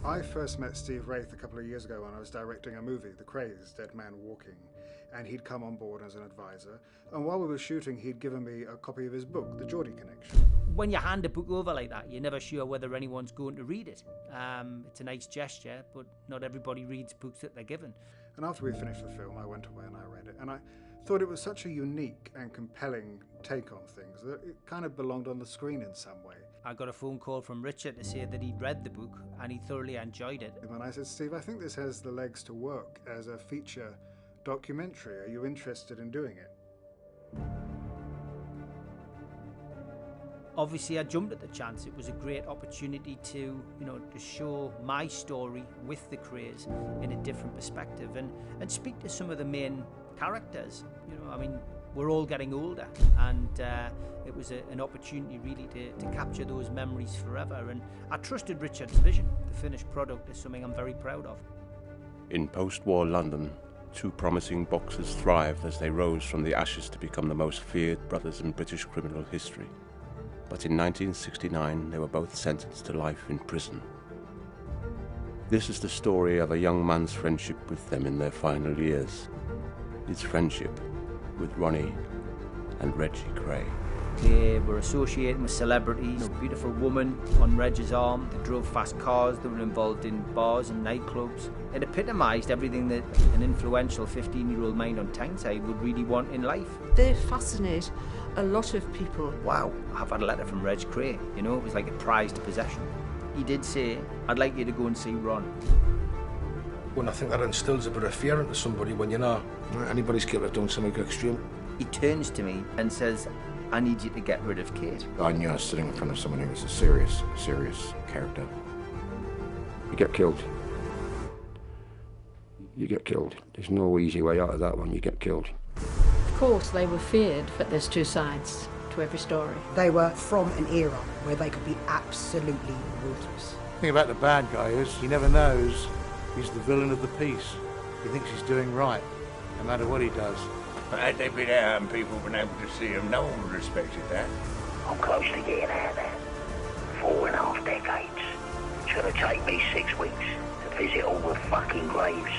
I first met Steve Wraith a couple of years ago when I was directing a movie, The Krays, Dead Man Walking, and he'd come on board as an advisor. And while we were shooting, he'd given me a copy of his book, The Geordie Connection. When you hand a book over like that, you're never sure whether anyone's going to read it. It's a nice gesture, but not everybody reads books that they're given. And after we finished the film, I went away and I read it, and I thought it was such a unique and compelling take on things that it kind of belonged on the screen in some way. I got a phone call from Richard to say that he'd read the book and he thoroughly enjoyed it. And I said, Steve, I think this has the legs to work as a feature documentary. Are you interested in doing it? Obviously, I jumped at the chance. It was a great opportunity to show my story with the Krays in a different perspective and speak to some of the main characters. We're all getting older, and it was an opportunity really to capture those memories forever. And I trusted Richard's vision. The finished product is something I'm very proud of. In post-war London, two promising boxers thrived as they rose from the ashes to become the most feared brothers in British criminal history. But in 1969, they were both sentenced to life in prison. This is the story of a young man's friendship with them in their final years. His friendship with Ronnie and Reggie Kray. They were associating with celebrities, a beautiful woman on Reggie's arm. They drove fast cars, they were involved in bars and nightclubs. It epitomised everything that an influential 15-year-old mind on Tyneside would really want in life. They fascinate a lot of people. Wow, I've had a letter from Reg Kray, it was like a prized possession. He did say, I'd like you to go and see Ron. Well, I think that instills a bit of fear into somebody when anybody's capable of doing something extreme. He turns to me and says, I need you to get rid of Kate. I knew I was sitting in front of someone who was a serious character. You get killed. You get killed. There's no easy way out of that one. You get killed. Of course, they were feared, but there's two sides to every story. They were from an era where they could be absolutely ruthless. The thing about the bad guy is he never knows he's the villain of the piece. He thinks he's doing right, no matter what he does. But had they been out and people been able to see him, no one would have respected that. I'm close to getting out of that. 4.5 decades. It's gonna take me 6 weeks to visit all the fucking graves.